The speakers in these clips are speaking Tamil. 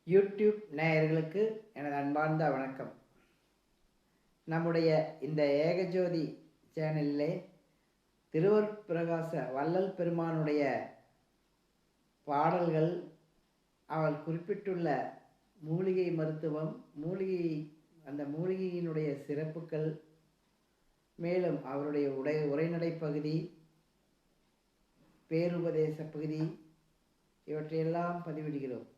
யூடியூப் நேயர்களுக்கு எனது அன்பார்ந்த வணக்கம். நம்முடைய இந்த ஏகஜோதி சேனலிலே திருவருட்பிரகாச வள்ளல் பெருமானுடைய பாடல்கள், அவள் குறிப்பிட்டுள்ள மூலிகை மருத்துவம், அந்த மூலிகையினுடைய சிறப்புகள், மேலும் அவருடைய உரைநடை பகுதி, பேருபதேச பகுதி, இவற்றையெல்லாம் பதிவிடுகிறோம்.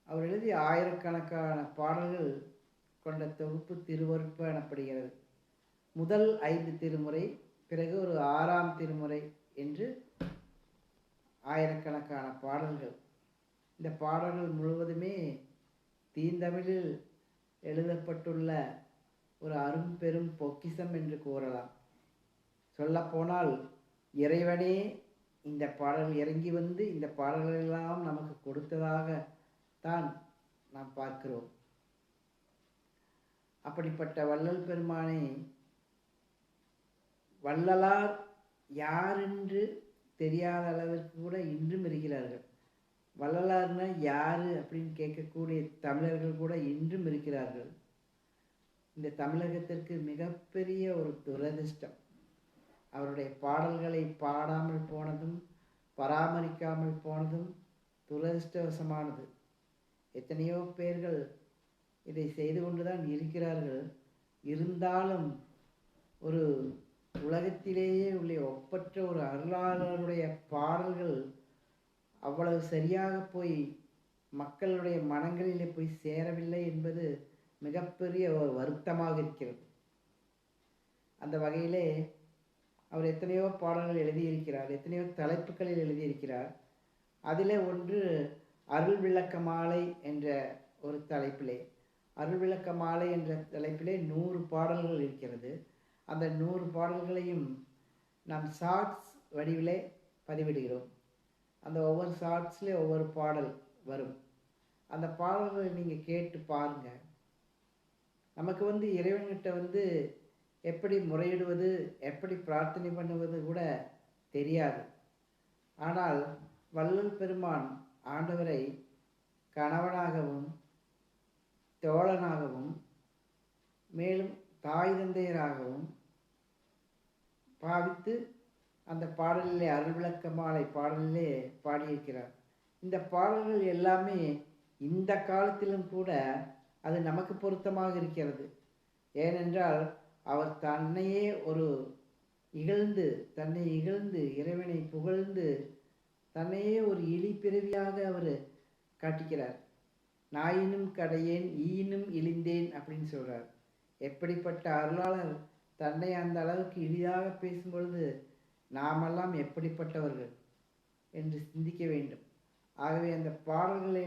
அவர் எழுதிய ஆயிரக்கணக்கான பாடல்கள் கொண்ட தொகுப்பு திருவருட்பு எனப்படுகிறது. முதல் 5 திருமுறை, பிறகு ஒரு 6ஆம் திருமுறை என்று ஆயிரக்கணக்கான பாடல்கள். இந்த பாடல்கள் முழுவதுமே தீந்தமிழில் எழுதப்பட்டுள்ள ஒரு அரும்பெரும் பொக்கிஷம் என்று கூறலாம். சொல்லப்போனால் இறைவனே இந்த பாடல் இறங்கி வந்து இந்த பாடல்களெல்லாம் நமக்கு கொடுத்ததாக தான் நாம் பார்க்கிறோம். அப்படிப்பட்ட வள்ளல் பெருமானை வள்ளலார் யார் என்று தெரியாத அளவிற்கு கூட இன்றும் இருக்கிறார்கள். வள்ளலார்னா யாரு அப்படின்னு கேட்கக்கூடிய தமிழர்கள் கூட இன்றும் இருக்கிறார்கள். இந்த தமிழகத்திற்கு மிகப்பெரிய ஒரு துரதிர்ஷ்டம். அவருடைய பாடல்களை பாடாமல் போனதும் பராமரிக்காமல் போனதும் துரதிர்ஷ்டவசமானது. எத்தனையோ பேர்கள் இதை செய்து கொண்டுதான் இருக்கிறார்கள். இருந்தாலும் ஒரு உலகத்திலேயே உள்ள ஒப்பற்ற ஒரு அருளாளருடைய பாடல்கள் அவ்வளவு சரியாக போய் மக்களுடைய மனங்களிலே போய் சேரவில்லை என்பது மிகப்பெரிய ஒரு வருத்தமாக இருக்கிறது. அந்த வகையிலே அவர் எத்தனையோ பாடல்கள் எழுதியிருக்கிறார், எத்தனையோ தலைப்புகளில் எழுதியிருக்கிறார். அதிலே ஒன்று அருள் விளக்க மாலை என்ற ஒரு தலைப்பிலே, அருள் விளக்க மாலை என்ற தலைப்பிலே 100 பாடல்கள் இருக்கிறது. அந்த 100 பாடல்களையும் நாம் ஷார்ட்ஸ் வடிவிலே பதிவிடுகிறோம். அந்த ஒவ்வொரு ஷார்ட்ஸ்லேயும் ஒவ்வொரு பாடல் வரும். அந்த பாடல்களை நீங்கள் கேட்டு பாருங்க. நமக்கு இறைவன்கிட்ட எப்படி முறையிடுவது, எப்படி பிரார்த்தனை பண்ணுவது கூட தெரியாது. ஆனால் வள்ளல் பெருமான் ஆண்டவரை கணவனாகவும் தோழனாகவும் மேலும் தாய் தந்தையராகவும் பாவித்து அந்த பாடலிலே அருள் விளக்க மாலை பாடலிலே பாடியிருக்கிறார். இந்த பாடல்கள் எல்லாமே இந்த காலத்திலும் கூட அது நமக்கு பொருத்தமாக இருக்கிறது. ஏனென்றால் அவர் தன்னை இகழ்ந்து இறைவனை புகழ்ந்து தன்னையே ஒரு இழி பிறவியாக அவர் காட்டிக்கிறார். நாயினும் கடையேன் ஈயினும் இழிந்தேன் அப்படின்னு சொல்றார். எப்படிப்பட்ட அருளாளர் தன்னை அந்த அளவுக்கு இழிதாக பேசும் பொழுது நாமெல்லாம் எப்படிப்பட்டவர்கள் என்று சிந்திக்க வேண்டும். ஆகவே அந்த பாடல்களை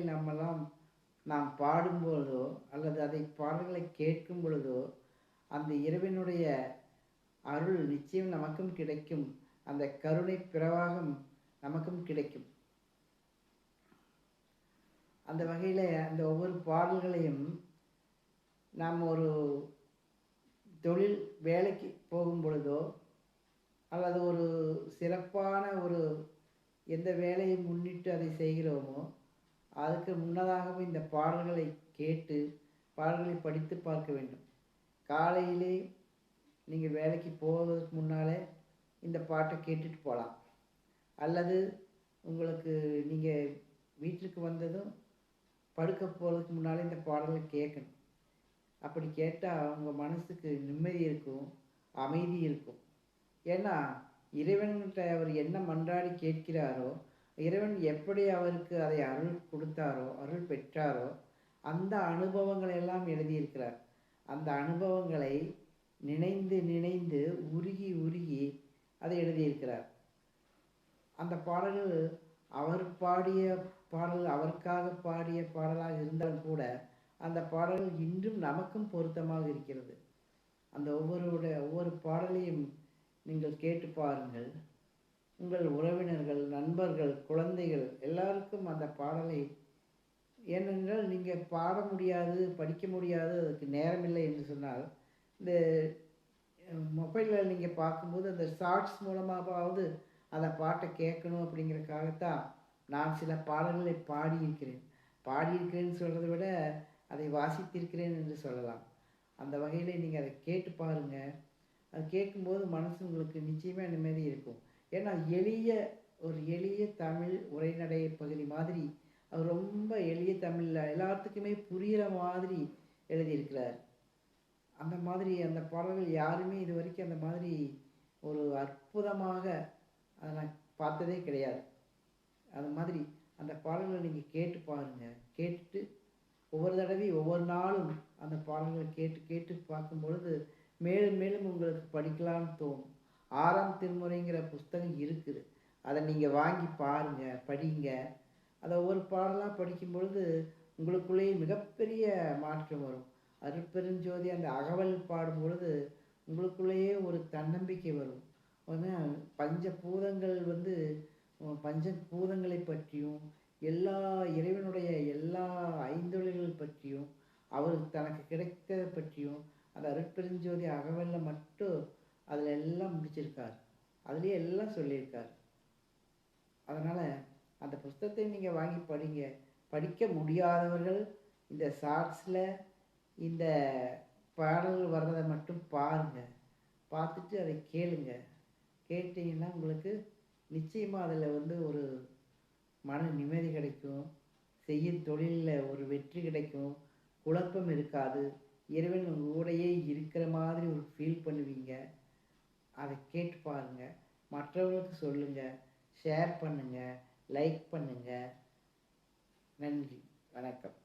நாம் பாடும்பொழுதோ அல்லது அதை பாடல்களை கேட்கும் பொழுதோ அந்த இறைவனுடைய அருள் நிச்சயம் நமக்கும் கிடைக்கும். அந்த கருணை பிரவாகம் நமக்கும் கிடைக்கும். அந்த வகையில் அந்த ஒவ்வொரு பாடல்களையும் நாம் ஒரு தொழில் வேலைக்கு போகும் பொழுதோ அல்லது ஒரு சிறப்பான எந்த வேலையை முன்னிட்டு அதை செய்கிறோமோ அதுக்கு முன்னதாகவும் இந்த பாடல்களை கேட்டு பாடல்களை படித்து பார்க்க வேண்டும். காலையிலே நீங்கள் வேலைக்கு போவதற்கு முன்னாலே இந்த பாட்டை கேட்டுட்டு போகலாம். அல்லது உங்களுக்கு நீங்கள் வீட்டுக்கு வந்ததும் படுக்க போகிறதுக்கு முன்னாலே இந்த பாடலை கேட்கணும். அப்படி கேட்டால் உங்கள் மனசுக்கு நிம்மதி இருக்கும், அமைதி இருக்கும். ஏன்னா இறைவன்கிட்ட அவர் என்ன மன்றாடி கேட்கிறாரோ, இறைவன் எப்படி அவருக்கு அதை அருள் கொடுத்தாரோ, அருள் பெற்றாரோ, அந்த அனுபவங்களை எல்லாம் எழுதியிருக்கிறார். அந்த அனுபவங்களை நினைந்து நினைந்து உருகி உருகி அதை எழுதியிருக்கிறார். அந்த பாடல்கள் அவர் பாடிய பாடல், அவருக்காக பாடிய பாடலாக இருந்தாலும் கூட அந்த பாடல்கள் இன்றும் நமக்கும் பொருத்தமாக இருக்கிறது. அந்த ஒவ்வொரு பாடலையும் நீங்கள் கேட்டு பாருங்கள். உங்கள் உறவினர்கள், நண்பர்கள், குழந்தைகள் எல்லாருக்கும் அந்த பாடலை, ஏனென்றால் நீங்கள் பாட முடியாது, படிக்க முடியாது, அதுக்கு நேரமில்லை என்று சொன்னால் இந்த மொபைலில் நீங்கள் பார்க்கும்போது அந்த ஷார்ட்ஸ் மூலமாகவாவது அந்த பாட்டை கேட்கணும் அப்படிங்கிறதுக்காகத்தான் நான் சில பாடல்களை பாடியிருக்கிறேன். பாடியிருக்கிறேன்னு சொல்கிறத விட அதை வாசித்திருக்கிறேன் என்று சொல்லலாம். அந்த வகையில் நீங்கள் அதை கேட்டு பாருங்கள். அது கேட்கும்போது மனசு உங்களுக்கு நிச்சயமாக நிம்மதி இருக்கும். ஏன்னா ஒரு எளிய தமிழ் உரைநடை பகுதி மாதிரி அவர் ரொம்ப எளிய தமிழில் எல்லாத்துக்குமே புரிகிற மாதிரி எழுதியிருக்கிறார். அந்த மாதிரி அந்த பாடல்கள் யாருமே இது வரைக்கும் அந்த மாதிரி ஒரு அற்புதமாக அதை நான் பார்த்ததே கிடையாது. அது மாதிரி அந்த பாடல்களை நீங்கள் கேட்டு பாருங்கள். கேட்டுட்டு ஒவ்வொரு தடவையும் ஒவ்வொரு நாளும் அந்த பாடல்களை கேட்டு கேட்டு பார்க்கும் பொழுது மேலும் மேலும் உங்களுக்கு படிக்கலாம்னு தோணும். 6ஆம் திருமுறைங்கிற புஸ்தகம் இருக்குது. அதை நீங்கள் வாங்கி பாருங்கள், படிங்க. அதை ஒவ்வொரு பாடலாக படிக்கும் பொழுது உங்களுக்குள்ளேயே மிகப்பெரிய மாற்றம் வரும். அருட்பெருஞ்சோதி அந்த அகவல் பாடும் பொழுது உங்களுக்குள்ளேயே ஒரு தன்னம்பிக்கை வரும். பஞ்சபூதங்கள் பஞ்சபூதங்களை பற்றியும் இறைவனுடைய எல்லா ஐந்தொழில்கள் பற்றியும் அவருக்கு தனக்கு கிடைத்ததை பற்றியும் அந்த அருட்பெருஞ்சோதி அகவல்ல மட்டும் அதில் எல்லாம் முடிச்சிருக்கார். அதுலேயே எல்லாம் சொல்லியிருக்கார். அதனால் அந்த புஸ்தகத்தை நீங்கள் வாங்கி படிங்க. படிக்க முடியாதவர்கள் இந்த ஷார்ட்ஸில் இந்த பாடல்கள் வர்றதை மட்டும் பாருங்கள். பார்த்துட்டு அதை கேளுங்க. கேட்டிங்கன்னா உங்களுக்கு நிச்சயமாக அதில் ஒரு மன நிம்மதி கிடைக்கும். செய்யும் தொழிலில் ஒரு வெற்றி கிடைக்கும். குழப்பம் இருக்காது. இறைவன் உங்கள் கூடயே இருக்கிற மாதிரி ஒரு ஃபீல் பண்ணுவீங்க. அதை கேட்டு பாருங்கள். மற்றவர்களுக்கு சொல்லுங்கள். ஷேர் பண்ணுங்கள். லைக் பண்ணுங்கள். நன்றி. வணக்கம்.